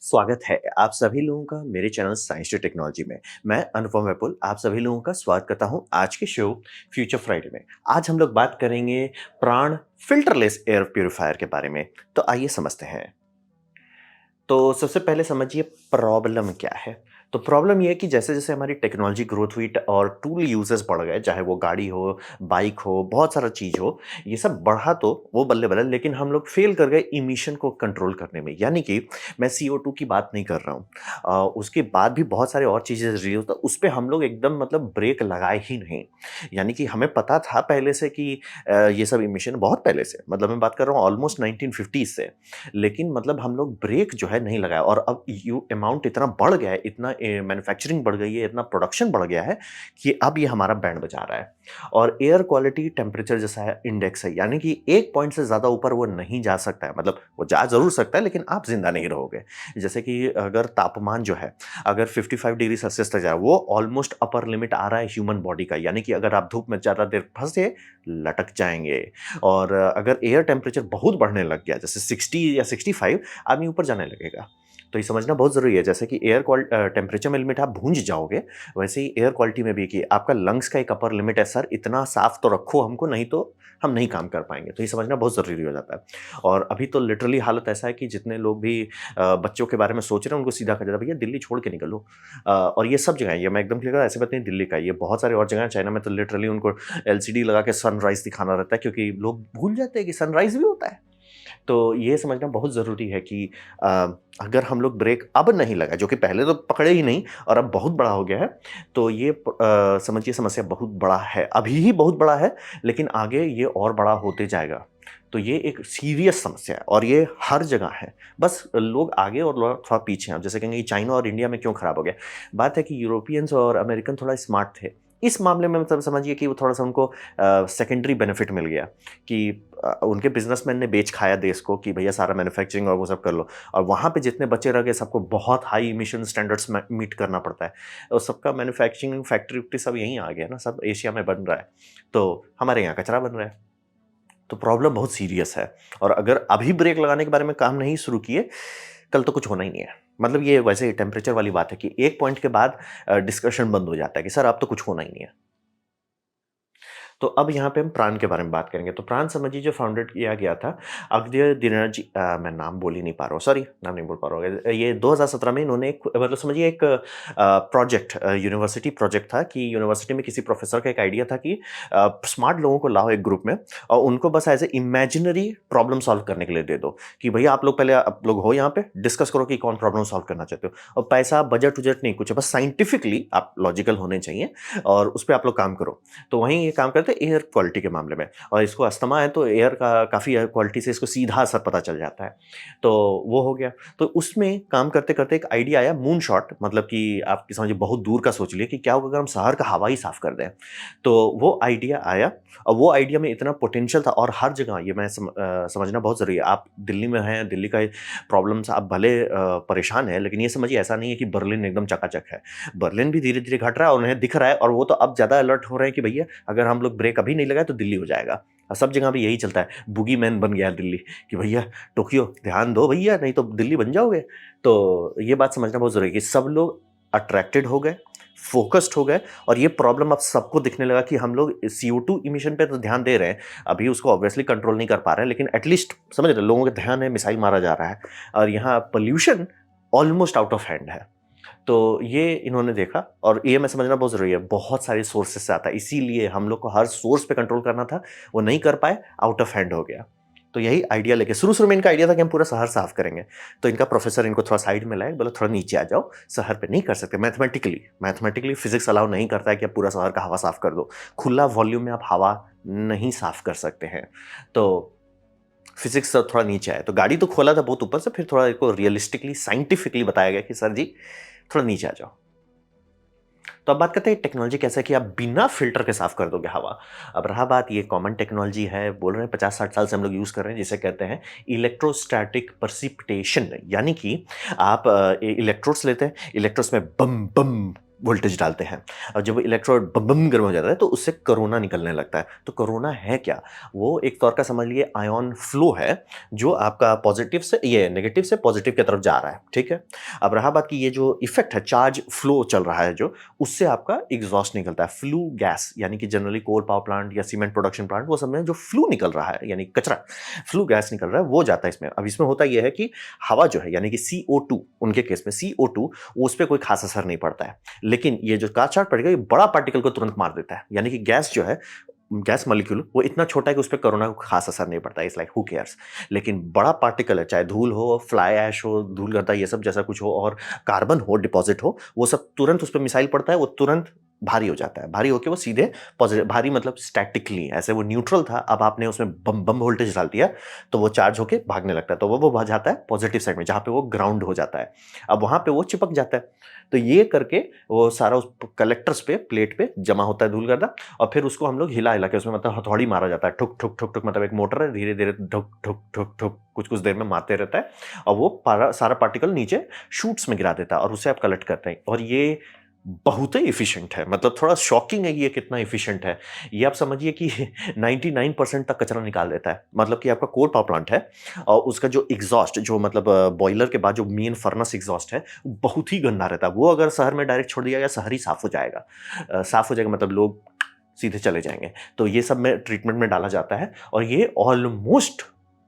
स्वागत है आप सभी लोगों का मेरे चैनल साइंस टू टेक्नोलॉजी में। मैं अनुपम विपुल आप सभी लोगों का स्वागत करता हूं आज के शो फ्यूचर फ्राइडे में। आज हम लोग बात करेंगे प्राण फिल्टरलेस एयर प्यूरिफायर के बारे में। तो आइए समझते हैं। तो सबसे पहले समझिए प्रॉब्लम क्या है। तो प्रॉब्लम ये है कि जैसे-जैसे हमारी टेक्नोलॉजी ग्रोथ हुई और टूल यूजेस बढ़ गए, चाहे वो गाड़ी हो, बाइक हो, बहुत सारा चीज़ हो, ये सब बढ़ा तो वो बल्ले-बल्ले, लेकिन हम लोग फेल कर गए इमिशन को कंट्रोल करने में। यानी कि मैं CO2 की बात नहीं कर रहा हूँ। उसके बाद भी बहुत सारे और चीज़ें रही हो, तो उस पे हम लोग एकदम मतलब ब्रेक लगाए ही नहीं। यानी कि हमें पता था पहले से कि ये सब इमिशन बहुत पहले से, मतलब मैं बात कर रहा हूँ ऑलमोस्ट 1950s से। लेकिन मतलब हम लोग ब्रेक जो है नहीं लगाया और अब यू अमाउंट इतना बढ़ गया है, इतना मैन्युफैक्चरिंग बढ़ गई है, इतना प्रोडक्शन बढ़ गया है कि अब ये हमारा बैंड बजा रहा है। और एयर क्वालिटी टेम्परेचर जैसा है इंडेक्स है, यानी कि एक पॉइंट से ज़्यादा ऊपर वो नहीं जा सकता है। मतलब वो जा ज़रूर सकता है लेकिन आप ज़िंदा नहीं रहोगे। जैसे कि अगर तापमान जो है, अगर 55 डिग्री सेल्सियस तक जाए, वो ऑलमोस्ट अपर लिमिट आ रहा है ह्यूमन बॉडी का, यानी कि अगर आप धूप में ज़्यादा देर फँसे, लटक जाएँगे। और अगर एयर टेम्परेचर बहुत बढ़ने लग गया, जैसे 60 या 65, आदमी ऊपर जाने लगेगा। तो ये समझना बहुत ज़रूरी है। जैसे कि टेम्परेचर में लिमिट आप भूंज जाओगे, वैसे ही एयर क्वालिटी में भी कि आपका लंग्स का एक अपर लिमिट है, सर इतना साफ तो रखो हमको, नहीं तो हम नहीं काम कर पाएँगे। तो ये समझना बहुत ज़रूरी हो जाता है। और अभी तो लिटरली हालत ऐसा है कि जितने लोग भी बच्चों के बारे में सोच रहे हैं, उनको सीधा कहा जाता है, भैया दिल्ली छोड़ के निकलो। और ये सब जगह है, ये मैं एकदम क्लियर, ऐसी बात नहीं दिल्ली का है, ये बहुत सारे और जगह हैं। चाइना में तो लिटरली उनको एलसीडी लगा के सनराइज़ दिखाना रहता है, क्योंकि लोग भूल जाते हैं कि सनराइज़ भी होता है। तो ये समझना बहुत ज़रूरी है कि अ, अगर हम लोग ब्रेक अब नहीं लगाए, जो कि पहले तो पकड़े ही नहीं और अब बहुत बड़ा हो गया है, तो ये समझिए समस्या बहुत बड़ा है। अभी ही बहुत बड़ा है, लेकिन आगे ये और बड़ा होते जाएगा। तो ये एक सीरियस समस्या है और ये हर जगह है। बस लोग आगे और लोग थोड़ा पीछे हैं। अब जैसे कहेंगे कि चाइना और इंडिया में क्यों खराब हो गया? बात है कि यूरोपियंस और अमेरिकन थोड़ा स्मार्ट थे। इस मामले में मतलब समझिए कि वो थोड़ा-सा उनको सेकेंडरी बेनिफिट मिल गया कि उनके बिज़नेसमैन ने बेच खाया देश को कि भैया सारा मैन्युफैक्चरिंग और वो सब कर लो। और वहाँ पे जितने बचे रह गए, सबको बहुत हाई इमिशन स्टैंडर्ड्स में मीट करना पड़ता है। और सबका मैन्युफैक्चरिंग फैक्ट्री-वैक्ट्री सब यहीं आ गया ना, सब एशिया में बन रहा है। तो हमारे यहाँ कचरा बन रहा है। तो प्रॉब्लम बहुत सीरियस है और अगर अभी ब्रेक लगाने के बारे में काम नहीं शुरू किए, कल तो कुछ होना ही नहीं है। मतलब ये वैसे ही टेम्परेचर वाली बात है कि एक पॉइंट के बाद डिस्कशन बंद हो जाता है कि सर अब तो कुछ होना ही नहीं है। तो अब यहाँ पे हम प्राण के बारे में बात करेंगे। तो प्राण समझिए जो फाउंडेड किया गया था अगस्त्य दिनर्जी, मैं नाम बोल ही नहीं पा रहा हूँ, सॉरी नाम नहीं बोल पा रहा हूँ। ये 2017 में इन्होंने एक मतलब समझिए एक प्रोजेक्ट, यूनिवर्सिटी प्रोजेक्ट था कि यूनिवर्सिटी में किसी प्रोफेसर का एक आइडिया था कि स्मार्ट लोगों को लाओ एक ग्रुप में और उनको बस as a imaginary problem solve करने के लिए दे दो कि भैया आप लोग पहले आप लोग हो यहाँ पे डिस्कस करो कि कौन प्रॉब्लम सॉल्व करना चाहते हो, और पैसा बजट उजट नहीं कुछ है, बस साइंटिफिकली आप लॉजिकल होने चाहिए और उस पर आप लोग काम करो। तो वहीं ये काम करते हैं एयर क्वालिटी के मामले में, और इसको अस्थमा है तो एयर का काफ़ी एयर क्वालिटी से इसको सीधा असर पता चल जाता है। तो वो हो गया। तो उसमें काम करते-करते एक आइडिया आया मून शॉट, मतलब कि आप समझिए बहुत दूर का सोच लिए कि क्या होगा अगर हम शहर का हवा ही साफ कर दें। तो वो आइडिया आया और वो आइडिया में इतना पोटेंशियल था और हर जगह ये समझना बहुत ज़रूरी है। आप दिल्ली में हैं, दिल्ली का प्रॉब्लम से आप भले परेशान हैं, लेकिन ये समझिए ऐसा नहीं है कि बर्लिन एकदम चकाचक है। बर्लिन भी धीरे-धीरे घट रहा है और उन्हें दिख रहा है और वो तो अब ज़्यादा अलर्ट हो रहे हैं कि भैया अगर हम लोग ब्रेक अभी नहीं लगाए तो दिल्ली हो जाएगा। और सब जगह भी यही चलता है, बूगी मैन बन गया है दिल्ली कि भैया टोक्यो ध्यान दो भैया नहीं तो दिल्ली बन जाओगे। तो ये बात समझना बहुत ज़रूरी है कि सब लोग अट्रैक्टेड हो गए, फ़ोकस्ड हो गए और ये प्रॉब्लम अब सबको दिखने लगा कि हम लोग CO2 इमिशन पे तो ध्यान दे रहे हैं, अभी उसको ऑब्वियसली कंट्रोल नहीं कर पा रहे हैं, लेकिन एट लीस्ट समझ रहे हैं लोगों का ध्यान है, मिसाइल मारा जा रहा है और यहाँ pollution almost out of hand है। तो ये इन्होंने देखा और ये मैं समझना बहुत ज़रूरी है, बहुत सारे सोर्सेस से आता है, इसीलिए हम लोग को हर सोर्स पे कंट्रोल करना था, वो नहीं कर पाए, आउट ऑफ हैंड हो गया। तो यही आइडिया लेके शुरू-शुरू में इनका आइडिया था कि हम पूरा शहर साफ करेंगे। तो इनका प्रोफेसर इनको थोड़ा साइड में लाए, बोला थोड़ा नीचे आ जाओ, शहर पे नहीं कर सकते मैथमेटिकली, मैथमेटिकली फिज़िक्स अलाउ नहीं करता है कि आप पूरा शहर का हवा साफ कर दो। खुला वॉल्यूम में आप हवा नहीं साफ कर सकते हैं। तो फिज़िक्स थोड़ा नीचे आया, तो गाड़ी तो खोला था बहुत ऊपर से, फिर थोड़ा इसको रियलिस्टिकली, साइंटिफिकली बताया गया कि सर जी, थोड़ा नीचे आ जाओ। तो अब बात करते हैं टेक्नोलॉजी कैसा है कि आप बिना फ़िल्टर के साफ़ कर दोगे हवा। अब रहा बात ये कॉमन टेक्नोलॉजी है, बोल रहे हैं 50-60 साल से हम लोग यूज़ कर रहे हैं, जिसे कहते हैं इलेक्ट्रोस्टैटिक प्रेसिपिटेशन, यानी कि आप इलेक्ट्रोड्स लेते हैं, इलेक्ट्रोड्स में बम बम वोल्टेज डालते हैं और जब इलेक्ट्रोड बम बम गर्म हो जाता है तो उससे कोरोना निकलने लगता है। तो कोरोना है क्या? वो एक तौर का समझ लीजिए आयन फ्लो है जो आपका पॉजिटिव से ये नेगेटिव से पॉजिटिव की तरफ जा रहा है, ठीक है? अब रहा बात कि ये जो इफेक्ट है चार्ज फ्लो चल रहा है जो, उससे आपका एग्जॉस्ट निकलता है, फ्लू गैस, यानी कि जनरली कोल पावर प्लांट या सीमेंट प्रोडक्शन प्लांट वो सब में जो फ्लू निकल रहा है यानी कचरा, फ्लू गैस निकल रहा है वो जाता है इसमें। अब इसमें होता यह है कि हवा जो है यानी कि CO2, उनके केस में CO2 उस पर कोई खास असर नहीं पड़ता है, लेकिन ये जो कांच चार्ट पड़ेगा ये बड़ा पार्टिकल को तुरंत मार देता है, यानी कि गैस जो है, गैस मॉलिक्यूल वो इतना छोटा है कि उस पर कोरोना को खास असर नहीं पड़ता है, इट्स लाइक हु केयर्स। लेकिन बड़ा पार्टिकल है, चाहे धूल हो, फ्लाई ऐश हो, धूल गर्दा ये सब जैसा कुछ हो और कार्बन हो डिपॉजिट हो, वो सब तुरंत उस पर मिसाइल पड़ता है, वो तुरंत भारी हो जाता है, भारी होकर वो सीधे पॉजिटिव, भारी मतलब स्टैटिकली, ऐसे वो न्यूट्रल था, अब आपने उसमें बम बम वोल्टेज डाल दिया तो वो चार्ज होके भागने लगता है, तो वो भाग जाता है पॉजिटिव साइड में जहां पे वो ग्राउंड हो जाता है, अब वहां पे वो चिपक जाता है। तो ये करके वो सारा उस कलेक्टर्स पे, प्लेट पे जमा होता है धूल गर्दा, और फिर उसको हम लोग हिला हिला के उसमें मतलब हथौड़ी मारा जाता है, ठुक ठुक ठुक ठुक, मतलब एक मोटर है धीरे धीरे ठुक ठुक ठुक ठुक कुछ कुछ देर में मारते रहता है और वो सारा पार्टिकल नीचे शूट्स में गिरा देता है और उसे आप कलेक्ट करते हैं। और ये बहुत ही इफिशिएंट है, मतलब थोड़ा शॉकिंग है कि ये कितना इफिशिएंट है। ये आप समझिए कि 99% तक कचरा निकाल देता है, मतलब कि आपका कोल पावर प्लांट है और उसका जो एग्जॉस्ट जो मतलब बॉयलर के बाद जो मेन फर्नेस एग्जॉस्ट है वो बहुत ही गंदा रहता है, वो अगर शहर में डायरेक्ट छोड़ दिया गया शहर ही साफ हो जाएगा, साफ हो जाएगा मतलब लोग सीधे चले जाएंगे। तो ये सब में ट्रीटमेंट में डाला जाता है और ये ऑलमोस्ट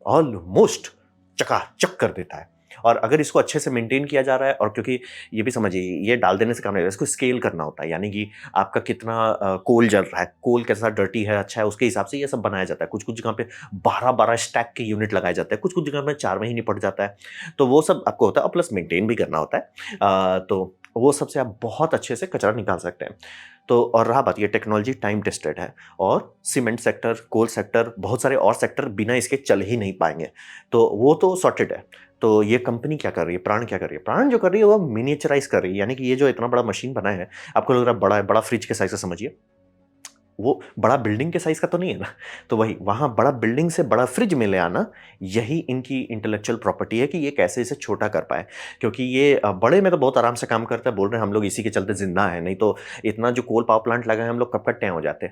ऑलमोस्ट चकाचक कर देता है। और अगर इसको अच्छे से मेंटेन किया जा रहा है, और क्योंकि ये भी समझिए ये डाल देने से काम नहीं होगा, इसको स्केल करना होता है, यानी कि आपका कितना कोल जल रहा है, कोल कैसा डर्टी है अच्छा है, उसके हिसाब से ये सब बनाया जाता है। कुछ कुछ जगह पे 12-12 स्टैक के यूनिट लगाए जाते हैं, कुछ कुछ जगह में 4 में ही निपट जाता है। तो वो सब आपको होता है और प्लस मेंटेन भी करना होता है, तो वो सबसे आप बहुत अच्छे से कचरा निकाल सकते हैं। तो और रहा बात, ये टेक्नोलॉजी टाइम टेस्टेड है और सीमेंट सेक्टर, कोल सेक्टर, बहुत सारे और सेक्टर बिना इसके चल ही नहीं पाएंगे, तो वो तो सॉर्टेड है। तो ये कंपनी क्या कर रही है, प्राण क्या कर रही है? प्राण जो कर रही है वो मिनिएचराइज कर रही है, यानी कि ये जो इतना बड़ा मशीन बना है, आपको लग रहा है बड़ा है, बड़ा फ्रिज के साइज का समझिए, वो बड़ा बिल्डिंग के साइज का तो नहीं है ना, तो वही वहां बड़ा बिल्डिंग से बड़ा फ्रिज में ले आना, यही इनकी इंटेलेक्चुअल प्रॉपर्टी है कि ये कैसे इसे छोटा कर पाए। क्योंकि ये बड़े में तो बहुत आराम से काम करता है, बोल रहे हैं हम लोग इसी के चलते जिंदा है, नहीं तो इतना जो कोल पावर प्लांट लगा है हम लोग कब कट्टे हो जाते।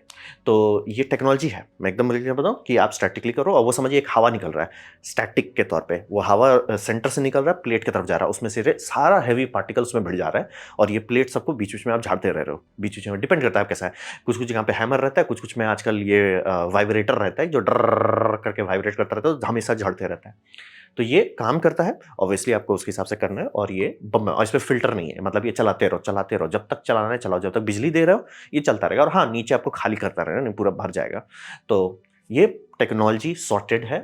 तो ये टेक्नोलॉजी है, मैं एकदम बताऊं कि आप स्टैटिकली करो, और वो समझिए एक हवा निकल रहा है स्टैटिक के तौर पर, वो हवा सेंटर से निकल रहा है, प्लेट की तरफ जा रहा है, उसमें से सारा हैवी पार्टिकल उसमें भिड़ जा रहा है, और ये प्लेट सबको बीच बीच में आप झाड़ते रह रहे हो, बीच बीच में डिपेंड करता है कैसा है। कुछ कुछ जगह पे हैमर रहता है, कुछ कुछ में आजकल ये वाइब्रेटर रहता है जो डर करके वाइब्रेट करता रहता है, तो हमेशा झड़ते रहता है। तो ये काम करता है, ऑब्वियसली आपको उसके हिसाब से करना है, और ये बम और इसमें फिल्टर नहीं है, मतलब ये चलाते रहो, जब तक चलाना है चलाओ, जब तक बिजली दे रहे हो ये चलता रहेगा, और हाँ नीचे आपको खाली करता रहेगा, नहीं पूरा भर जाएगा। तो ये टेक्नोलॉजी सॉर्टेड है,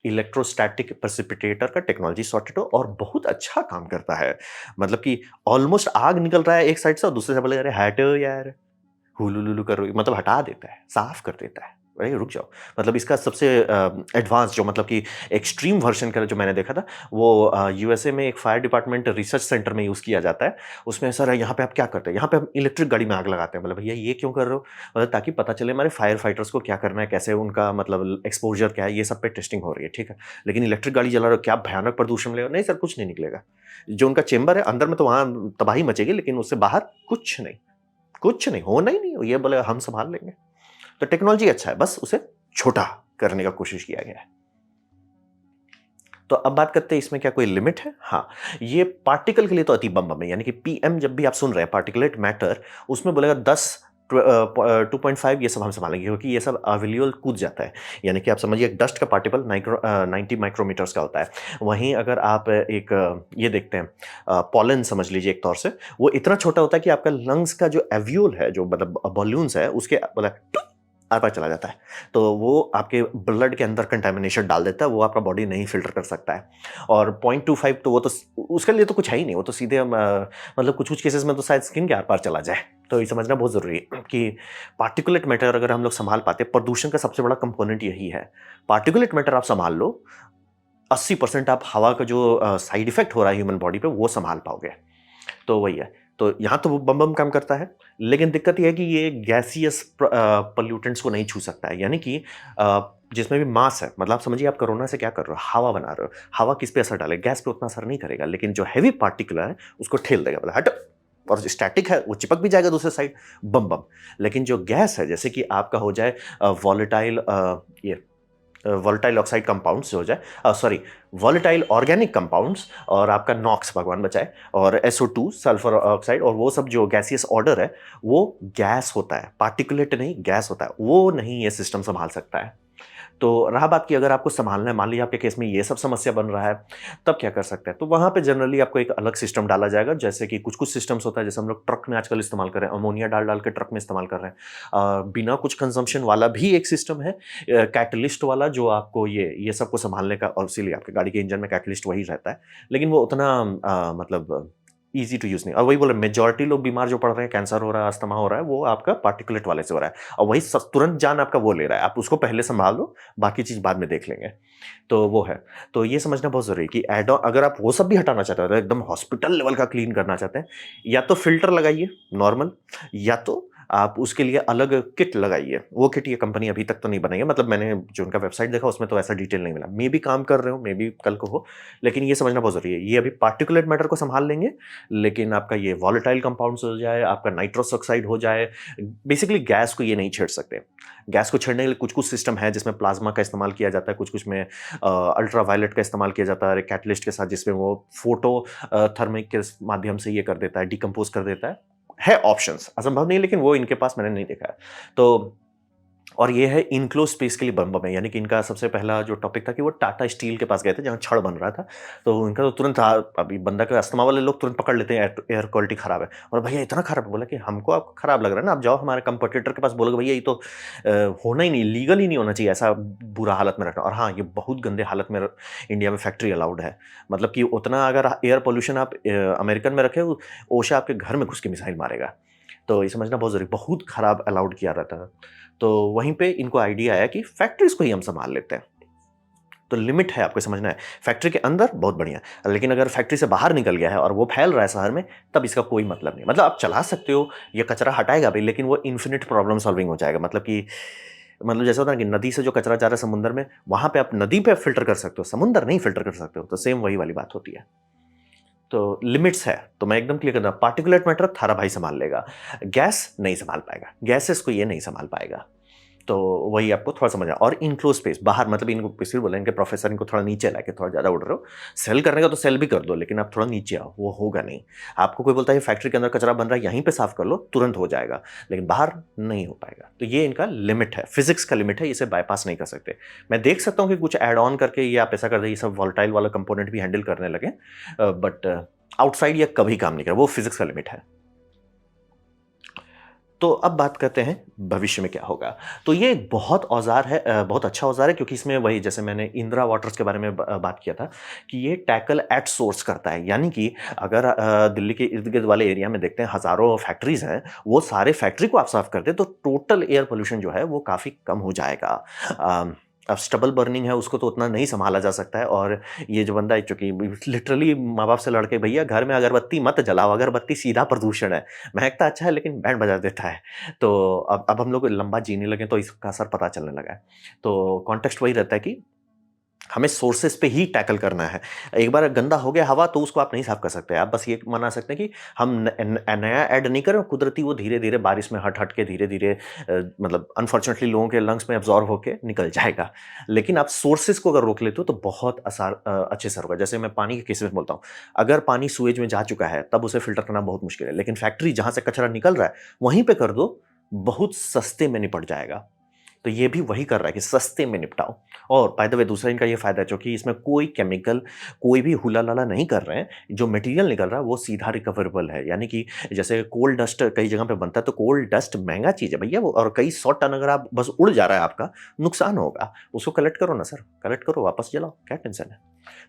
इलेक्ट्रोस्टैटिक प्रेसिपिटेटर का टेक्नोलॉजी सॉर्टेड हो और बहुत अच्छा काम करता है, मतलब कि ऑलमोस्ट आग निकल रहा है एक साइड से और दूसरे से बोले अरे हटो यार, हुलुलुलु कर, मतलब हटा देता है, साफ कर देता है, अरे रुक जाओ। मतलब इसका सबसे एडवांस जो मतलब कि एक्सट्रीम वर्जन का जो मैंने देखा था वो यूएसए में एक फायर डिपार्टमेंट रिसर्च सेंटर में यूज़ किया जाता है। उसमें सर यहाँ पे आप क्या करते हैं, यहाँ पे हम इलेक्ट्रिक गाड़ी में आग लगाते हैं, मतलब भैया ये क्यों कर रहे हो, मतलब ताकि पता चले हमारे फायर फाइटर्स को क्या करना है, कैसे उनका मतलब एक्सपोजर क्या है, ये सब पे टेस्टिंग हो रही है, ठीक है। लेकिन इलेक्ट्रिक गाड़ी जला रहे हो, क्या भयानक प्रदूषण मिलेगा, नहीं सर कुछ नहीं निकलेगा, जो उनका चेंबर है अंदर में तो वहाँ तबाही मचेगी, लेकिन उससे बाहर कुछ नहीं, कुछ नहीं होना ही नहीं, ये बोले हम संभाल लेंगे। तो टेक्नोलॉजी अच्छा है, बस उसे छोटा करने का कोशिश किया गया है। तो अब बात करते हैं इसमें क्या कोई लिमिट है? हाँ, ये पार्टिकल के लिए तो अति बम बम है, यानी कि पीएम जब भी आप सुन रहे हैं पार्टिकुलेट मैटर, उसमें बोलेगा 10 2.5 ये सब हम संभालेंगे, क्योंकि ये सब अवेलियल कूद जाता है। यानी कि आप समझिए एक डस्ट का पार्टिकल 90 माइक्रोमीटर्स का होता है, वहीं अगर आप एक ये देखते हैं पॉलन समझ लीजिए एक तौर से, वो इतना छोटा होता है कि आपका लंग्स का जो एव्यूल है, जो मतलब बॉल्यून्स है, उसके मतलब आर पार चला जाता है, तो वो आपके ब्लड के अंदर कंटेमिनेशन डाल देता है, वो आपका बॉडी नहीं फिल्टर कर सकता है। और 0.25 तो वो तो उसके लिए तो कुछ है ही नहीं, वो तो सीधे हम मतलब कुछ कुछ केसेस में तो शायद स्किन के आर पार चला जाए। तो ये समझना बहुत ज़रूरी है कि पार्टिकुलेट मैटर अगर हम लोग संभाल पाते, प्रदूषण का सबसे बड़ा कंपोनेंट यही है, पार्टिकुलेट मैटर आप संभाल लो, 80% आप हवा का जो साइड इफेक्ट हो रहा है ह्यूमन बॉडी पे वो संभाल पाओगे। तो वही है, तो यहाँ तो वो बम बम काम करता है, लेकिन दिक्कत यह है कि ये गैसियस पोल्यूटेंट्स को नहीं छू सकता है, यानी कि जिसमें भी मास है, मतलब आप समझिए आप कोरोना से क्या कर रहे हो, हवा बना रहे हो, हवा किस पे असर डाले, गैस पे उतना असर नहीं करेगा, लेकिन जो हैवी पार्टिकल है उसको ठेल देगा, बोला हटो, और स्टैटिक है, वो चिपक भी जाएगा दूसरे साइड, बम बम। लेकिन जो गैस है, जैसे कि आपका हो जाए वॉलेटाइल ये वोलेटाइल ऑक्साइड कंपाउंड्स हो जाए, सॉरी, वोलेटाइल ऑर्गेनिक कंपाउंड्स, और आपका नॉक्स भगवान बचाए, और SO2 सल्फर ऑक्साइड, और वो सब जो गैसियस ऑर्डर है वो गैस होता है, पार्टिकुलेट नहीं, गैस होता है, वो नहीं ये सिस्टम संभाल सकता है। तो रहा बात कि अगर आपको संभालना है, मान लीजिए आपके केस में ये सब समस्या बन रहा है, तब क्या कर सकते हैं? तो वहाँ पे जनरली आपको एक अलग सिस्टम डाला जाएगा, जैसे कि कुछ-कुछ सिस्टम्स होता है, जैसे हम लोग ट्रक में आजकल इस्तेमाल कर रहे हैं, अमोनिया डाल-डाल के ट्रक में इस्तेमाल कर रहे हैं। बिना कुछ कंजम्पशन वाला भी एक सिस्टम है, कैटलिस्ट वाला, जो आपको ये सबको संभालने का, और इसीलिए आपके गाड़ी के इंजन में कैटलिस्ट वही रहता है। लेकिन वो उतना मतलब ईज़ी टू यूज़ नहीं, और वही बोले, मेजॉरिटी लोग बीमार जो पड़ रहे हैं, कैंसर हो रहा है, अस्थमा हो रहा है, वो आपका पार्टिकुलेट वाले से हो रहा है, और वही तुरंत जान आपका वो ले रहा है। आप उसको पहले संभाल लो, बाकी चीज़ बाद में देख लेंगे। तो वो है। तो ये समझना बहुत ज़रूरी है कि एड ऑन, अगर आप वो सब भी हटाना चाहते हो, तो एकदम हॉस्पिटल लेवल का क्लीन करना चाहते हैं, या तो फ़िल्टर लगाइए नॉर्मल, या तो आप उसके लिए अलग किट लगाइए। वो किट ये कंपनी अभी तक तो नहीं बनाई है, मतलब मैंने जो उनका वेबसाइट देखा उसमें तो ऐसा डिटेल नहीं मिला। मेबी काम कर रहे हो, मेबी कल को हो, लेकिन ये समझना बहुत ज़रूरी है। ये अभी पार्टिकुलेट मैटर को सँभाल लेंगे, लेकिन आपका ये वोलेटाइल कंपाउंड्स हो जाए, आपका नाइट्रस ऑक्साइड हो जाए, बेसिकली गैस को ये नहीं छेड़ सकते। गैस को छेड़ने के लिए कुछ-कुछ सिस्टम है, जिसमें प्लाज़्मा का इस्तेमाल किया जाता है, कुछ-कुछ में अल्ट्रावायलेट का इस्तेमाल किया जाता है कैटलिस्ट के साथ, जिसमें वो फोटो थर्मिक के माध्यम से ये कर देता है, डिकम्पोज़ कर देता है ऑप्शंस, असंभव नहीं है, लेकिन वो इनके पास मैंने नहीं देखा है। तो और ये है इनक्लोज़ स्पेस के लिए बम बम है, यानी कि इनका सबसे पहला जो टॉपिक था कि वो टाटा स्टील के पास गए थे, जहाँ छड़ बन रहा था। तो इनका तो तुरंत अभी बंदा का अस्थमा वाले लोग तुरंत पकड़ लेते हैं, एयर क्वालिटी खराब है, और भैया इतना खराब है? बोला कि हमको आपको खराब लग रहा है ना, आप जाओ हमारे कंपटीटर के पास, बोलोगे भैया ये तो होना ही नहीं, लीगल ही नहीं होना चाहिए ऐसा बुरा हालत में रखना। और हाँ, ये बहुत गंदे हालत में इंडिया में फैक्ट्री अलाउड है। मतलब कि उतना अगर एयर पॉल्यूशन आप अमेरिकन में रखे, ओशा आपके घर में घुस के मिसाइल मारेगा। तो ये समझना बहुत ज़रूरी, बहुत खराब अलाउड किया रहता है। तो वहीं पे इनको आइडिया आया कि फैक्ट्रीज़ को ही हम सँभाल लेते हैं। तो लिमिट है, आपको समझना है। फैक्ट्री के अंदर बहुत बढ़िया, लेकिन अगर फैक्ट्री से बाहर निकल गया है और वो फैल रहा है शहर में, तब इसका कोई मतलब नहीं। मतलब आप चला सकते हो, ये कचरा हटाएगा भी, लेकिन वो इन्फिनिट प्रॉब्लम सॉल्विंग हो जाएगा। मतलब कि जैसे होता है ना कि नदी से जो कचरा जा रहा है समुद्र में, वहाँ पे आप नदी पे फ़िल्टर कर सकते हो, समुद्र नहीं फ़िल्टर कर सकते हो। तो सेम वही वाली बात होती है। तो लिमिट्स है, तो मैं एकदम क्लियर कर दूँ, पार्टिकुलेट मैटर थारा भाई सँभाल लेगा, गैस नहीं सँभाल पाएगा, गैसेस को ये नहीं सँभाल पाएगा। तो वही आपको थोड़ा समझना, और इनक्लोज़ स्पेस बाहर, मतलब इनको इसीलिए बोला इनके प्रोफेसर, इनको थोड़ा नीचे लाके, थोड़ा ज़्यादा उड़ रहे हो, सेल करने का तो सेल भी कर दो, लेकिन आप थोड़ा नीचे आओ, वो होगा नहीं। आपको कोई बोलता है फैक्ट्री के अंदर कचरा बन रहा है, यहीं पे साफ कर लो, तुरंत हो जाएगा, लेकिन बाहर नहीं हो पाएगा। तो ये इनका लिमिट है, फिज़िक्स का लिमिट है, इसे बायपास नहीं कर सकते। मैं देख सकता हूँ कि कुछ ऐड ऑन करके ये आप ऐसा कर दें, ये सब वोलेटाइल वाला कंपोनेंट भी हैंडल करने लगे, बट आउटसाइड ये कभी काम नहीं करेगा, वो फिज़िक्स का लिमिट है। तो अब बात करते हैं भविष्य में क्या होगा। तो ये एक बहुत औज़ार है, बहुत अच्छा औज़ार है, क्योंकि इसमें वही, जैसे मैंने इंदिरा वाटर्स के बारे में बात किया था, कि ये टैकल एट सोर्स करता है। यानी कि अगर दिल्ली के इर्द-गिर्द वाले एरिया में देखते हैं हज़ारों फैक्ट्रीज़ हैं, वो सारे फैक्ट्री को आप साफ़ कर दें, तो टोटल एयर पॉल्यूशन जो है वो काफ़ी कम हो जाएगा। अब स्टबल बर्निंग है, उसको तो उतना नहीं सँभाला जा सकता है, और ये जो बंदा है, चूँकि लिटरली माँ-बाप से लड़ के, भैया घर में अगरबत्ती मत जलाओ, अगरबत्ती सीधा प्रदूषण है। महकता अच्छा है, लेकिन बैंड बजा देता है। तो अब हम लोग लंबा जीने लगे, तो इसका असर पता चलने लगा है। तो कॉन्टेक्स्ट वही रहता है कि हमें सोर्सेज़ पे ही टैकल करना है। एक बार गंदा हो गया हवा, तो उसको आप नहीं साफ़ कर सकते। आप बस ये मना सकते हैं कि हम नया ऐड नहीं करें, कुदरती वो धीरे-धीरे बारिश में हट-हट के धीरे-धीरे मतलब अनफॉर्चुनेटली लोगों के लंग्स में अब्ज़ॉर्ब होके निकल जाएगा। लेकिन आप सोर्सेज़ को अगर रोक लेते हो, तो बहुत अच्छे से होगा। जैसे मैं पानी के केस में बोलता हूँ, अगर पानी सीवेज में जा चुका है, तब उसे फ़िल्टर करना बहुत मुश्किल है। लेकिन फैक्ट्री जहाँ से कचरा निकल रहा है, वहीं पे कर दो, बहुत सस्ते में निपट जाएगा। तो ये भी वही कर रहा है कि सस्ते में निपटाओ। और बाय द वे दूसरा इनका ये फ़ायदा है, चूँकि इसमें कोई केमिकल, कोई भी हुला-लला नहीं कर रहे हैं, जो मटेरियल निकल रहा है वो सीधा रिकवरेबल है। यानी कि जैसे कोल डस्ट कई जगह पे बनता है, तो कोल डस्ट महँगा चीज़ है भैया वो, और कई 100 टन अगर आप बस उड़ जा रहा है आपका, नुकसान होगा। उसको कलेक्ट करो ना सर, कलेक्ट करो, वापस जलाओ, क्या टेंशन है?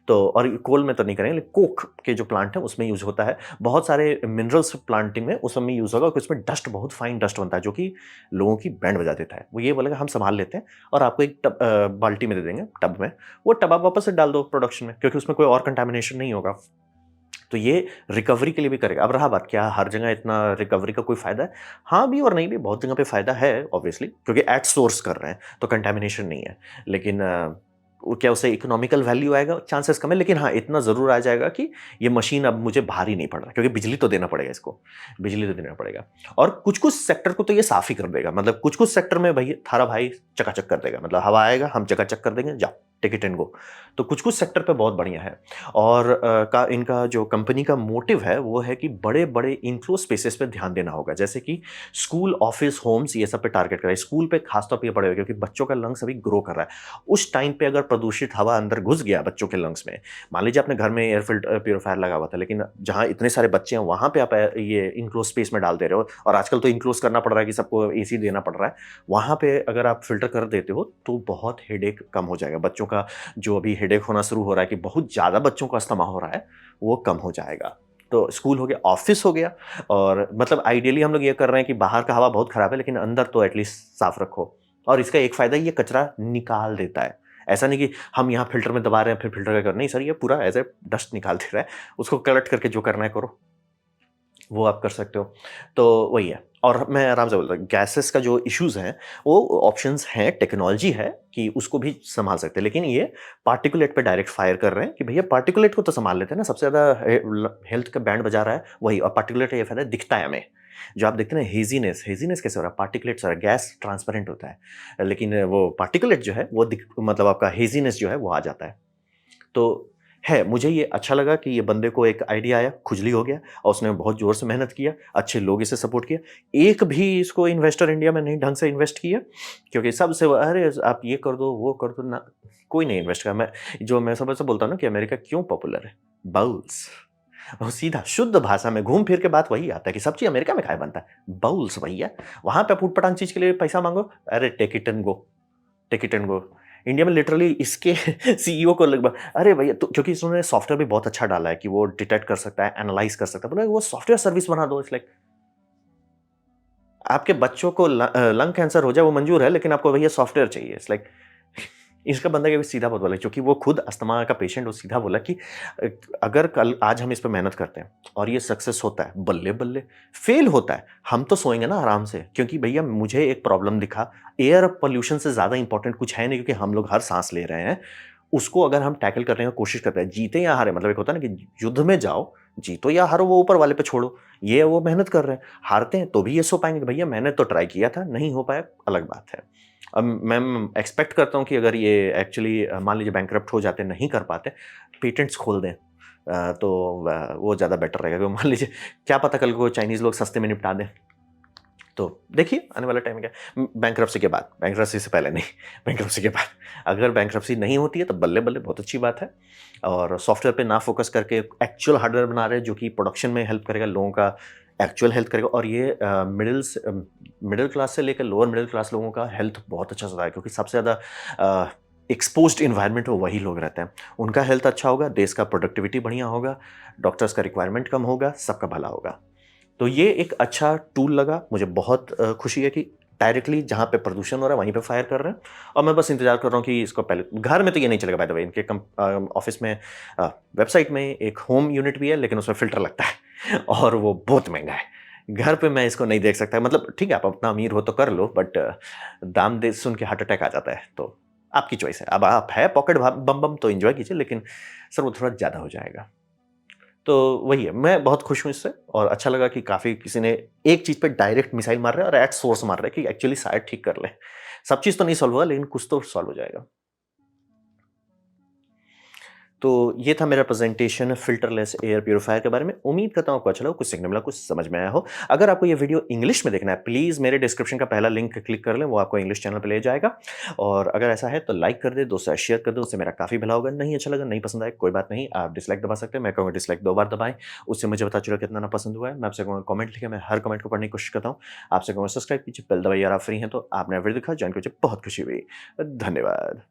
तो और कोल में तो नहीं करेंगे, लेकिन कोक के जो प्लांट है उसमें यूज़ होता है। बहुत सारे मिनरल्स प्लांटिंग में उस समय यूज़ होगा, क्योंकि उसमें डस्ट, बहुत फाइन डस्ट बनता है, जो कि लोगों की बैंड बजा देता है। वो ये बोलेगा हम सँभाल लेते हैं, और आपको एक बाल्टी में दे देंगे, टब में। वो टब आप वापस से डाल दो प्रोडक्शन में, क्योंकि उसमें कोई और कंटामिनेशन नहीं होगा। तो ये रिकवरी के लिए भी करेगा। अब रहा बात, क्या हर जगह इतना रिकवरी का कोई फ़ायदा है? हाँ भी और नहीं भी, बहुत जगह पे फ़ायदा है ऑब्वियसली, क्योंकि एट सोर्स कर रहे हैं, तो कंटामिनेशन नहीं है। लेकिन क्या उससे इकोनॉमिकल वैल्यू आएगा? चांसेस कम है, लेकिन हाँ, इतना ज़रूर आ जाएगा कि ये मशीन अब मुझे भारी नहीं पड़ रहा, क्योंकि बिजली तो देना पड़ेगा इसको, बिजली तो देना पड़ेगा। और कुछ-कुछ सेक्टर को तो ये साफ़ ही कर देगा, मतलब कुछ-कुछ सेक्टर में भई थारा भाई चकाचक कर देगा, मतलब हवा आएगा, हम चकाचक कर देंगे, जाओ, टेक इट एंड गो। तो कुछ-कुछ सेक्टर पे बहुत बढ़िया है। और का इनका जो कंपनी का मोटिव है, वो है कि बड़े-बड़े इन्क्लोज़ स्पेसेस पे ध्यान देना होगा, जैसे कि स्कूल, ऑफ़िस, होम्स, ये सब पे टारगेट करें। स्कूल पे खास तौर पे ये पड़ेगा, क्योंकि बच्चों का लंग्स अभी ग्रो कर रहा है। उस टाइम पे अगर प्रदूषित हवा अंदर घुस गया बच्चों के लंग्स में, मान लीजिए आपने घर में प्यूरीफायर लगा हुआ था, लेकिन जहाँ इतने सारे बच्चे हैं, वहाँ पे आप ये इन्क्लोज़ स्पेस में डाल दे रहे हो, और आजकल तो इन्क्लोज़ करना पड़ रहा है कि सबको एसी देना पड़ रहा है। वहाँ पे अगर आप फ़िल्टर कर देते हो, तो बहुत हेडेक कम हो जाएगा। बच्चों का जो अभी हेडेक होना शुरू हो रहा है कि बहुत ज़्यादा बच्चों को अस्थमा हो रहा है, वो कम हो जाएगा। तो स्कूल हो गया, ऑफ़िस हो गया, और मतलब आइडियली हम लोग ये कर रहे हैं कि बाहर का हवा बहुत खराब है, लेकिन अंदर तो एटलीस्ट साफ़ रखो। और इसका एक फ़ायदा, ये कचरा निकाल देता है। ऐसा नहीं कि हम यहाँ फ़िल्टर में दबा रहे हैं, फिर फ़िल्टर का कर नहीं सर, ये पूरा एज़ अ डस्ट निकाल दे रहा है। उसको कलेक्ट करके जो करना है करो, वो आप कर सकते हो। तो वही है, और मैं आराम से बोलता हूँ, गैसेज़ का जो इश्यूज़ हैं, वो ऑप्शंस हैं, टेक्नोलॉजी है कि उसको भी सँभाल सकते हैं। लेकिन ये पार्टिकुलेट पे डायरेक्ट फायर कर रहे हैं कि भैया पार्टिकुलेट को तो सँभाल लेते हैं ना, सबसे ज़्यादा हेल्थ का बैंड बजा रहा है वही, और पार्टिकुलेट का ये फ़ायदा है, दिखता है हमें। जो आप देखते हैं ना, हेज़ीनेस, हेज़ीनेस कैसे हो रहा है? पार्टिकुलेट से हो रहा है, गैस ट्रांसपेरेंट होता है। लेकिन वो पार्टिकुलेट जो है, वो मतलब आपका हेज़ीनेस जो है, वो आ जाता है। तो है, मुझे ये अच्छा लगा कि ये बंदे को एक आइडिया आया, खुजली हो गया, और उसने बहुत ज़ोर से मेहनत किया, अच्छे लोग इसे सपोर्ट किया। एक भी इसको इन्वेस्टर इंडिया में नहीं ढंग से इन्वेस्ट किया, क्योंकि सबसे अरे आप ये कर दो, वो कर दो ना, कोई नहीं इन्वेस्ट करा। मैं सबसे बोलता हूँ ना कि अमेरिका क्यों पॉपुलर है? बाउल्स। और सीधा शुद्ध भाषा में घूम फिर के बात वही आता है कि सब चीज़ अमेरिका में काहे बनता है? बाउल्स भैया। वहाँ पे आप ऊट-पटांग चीज़ के लिए पैसा माँगो, अरे take it and go. Take it and go. India में लिटरली इसके सीईओ को लगभग, अरे भैया, तो क्योंकि इसने सॉफ्टवेयर भी बहुत अच्छा डाला है कि वो डिटेक्ट कर सकता है, एनालाइज़ कर सकता है। बोला वो सॉफ्टवेयर सर्विस बना दो। इट्स लाइक आपके बच्चों को लंग कैंसर हो जाए वो मंज़ूर है, लेकिन आपको भैया सॉफ्टवेयर चाहिए। इट्स लाइक इसका बंदा ये भी सीधा बहुत बोला, क्योंकि वो खुद अस्थमा का पेशेंट, वो सीधा बोला कि अ, अगर कल आज हम इस पे मेहनत करते हैं और ये सक्सेस होता है, बल्ले-बल्ले। फेल होता है, हम तो सोएँगे ना आराम से, क्योंकि भैया मुझे एक प्रॉब्लम दिखा, एयर पॉल्यूशन से ज़्यादा इंपॉर्टेंट कुछ है नहीं, क्योंकि हम लोग हर साँस ले रहे हैं। उसको अगर हम टैकल करने की कोशिश करते हैं, जीते या हारे, मतलब एक होता है ना कि युद्ध में जाओ, जीतो या हारो वो ऊपर वाले पे छोड़ो। ये वो मेहनत कर रहे हैं, हारते हैं तो भी ये सो पाएँगे कि भैया मैंने तो ट्राई किया था, नहीं हो पाया, अलग बात है। अब मैं एक्सपेक्ट करता हूँ कि अगर ये एक्चुअली मान लीजिए बैंकरप्ट हो जाते, नहीं कर पाते, पेटेंट्स खोल दें, तो वो ज़्यादा बेटर रहेगा, क्योंकि मान लीजिए क्या पता कल को चाइनीज़ लोग सस्ते में निपटा दें। तो देखिए आने वाला टाइम क्या है, बैंक्रप्सी के बाद, बैंक्रप्सी से पहले नहीं, बैंक्रप्सी के बाद। अगर बैंक्रप्सी नहीं होती है तो बल्ले-बल्ले, बहुत अच्छी बात है। और सॉफ्टवेयर पे ना फ़ोकस करके एक्चुअल हार्डवेयर बना रहे हैं, जो कि प्रोडक्शन में हेल्प करेगा, लोगों का एक्चुअल हेल्थ करेगा, और ये मिडल क्लास से लेकर लोअर मिडल क्लास लोगों का हेल्थ बहुत अच्छा सुधार है, क्योंकि सबसे ज़्यादा एक्सपोज़्ड एनवायरनमेंट में वही लोग रहते हैं। उनका हेल्थ अच्छा होगा, देश का प्रोडक्टिविटी बढ़िया होगा, डॉक्टर्स का रिक्वायरमेंट कम होगा, सबका भला होगा। तो ये एक अच्छा टूल लगा, मुझे बहुत खुशी है कि डायरेक्टली जहाँ पे प्रदूषण हो रहा है वहीं पे फायर कर रहे हैं, और मैं बस इंतज़ार कर रहा हूँ कि इसको पहले घर में तो ये नहीं चलेगा, बाय द वे। इनके ऑफ़िस में वेबसाइट में एक होम यूनिट भी है, लेकिन उसमें फ़िल्टर लगता है और वो बहुत महँगा है। घर पे मैं इसको नहीं देख सकता, मतलब ठीक है, आप अपना अमीर हो तो कर लो, बट दाम दे सुन के हार्ट अटैक आ जाता है, तो आपकी चॉइस है। अब आप है पॉकेट बम बम तो एन्जॉय कीजिए, लेकिन सर वो थोड़ा ज़्यादा हो जाएगा। तो वही है, मैं बहुत खुश हूँ इससे, और अच्छा लगा कि काफ़ी किसी ने एक चीज़ पे डायरेक्ट मिसाइल मार रहा है और एट सोर्स मार रहा है कि एक्चुअली शायद ठीक कर लें। सब चीज़ तो नहीं सॉल्व होगा, लेकिन कुछ तो सॉल्व हो जाएगा। तो ये था मेरा प्रेज़ेंटेशन फ़िल्टरलेस एयर प्यूरीफायर के बारे में। उम्मीद करता हूँ आपको अच्छा लगा, कुछ सीखने मिला, कुछ समझ में आया हो। अगर आपको ये वीडियो इंग्लिश में देखना है, प्लीज़ मेरे डिस्क्रिप्शन का पहला लिंक क्लिक कर लें, वो आपको इंग्लिश चैनल पे ले जाएगा। और अगर ऐसा है तो लाइक कर दें, दोस्तों के साथ शेयर कर दें, उससे मेरा काफ़ी भला होगा। नहीं अच्छा लगा, नहीं पसंद आया, कोई बात नहीं, आप डिसलाइक दबा सकते हैं। मैं कहूँगा डिसलाइक 2 बार दबाएँ, उससे मुझे पता चलेगा कितना ना पसंद हुआ है। मैं आपसे कहूँगा कमेंट लिखें, मैं हर कमेंट को पढ़ने की कोशिश करता हूँ। आपसे कहूँगा सब्सक्राइब कीजिए, बेल दबाइए, अगर आप फ्री हैं तो। आपने वीडियो देखा, जॉइन कीजिए, बहुत खुशी हुई। धन्यवाद।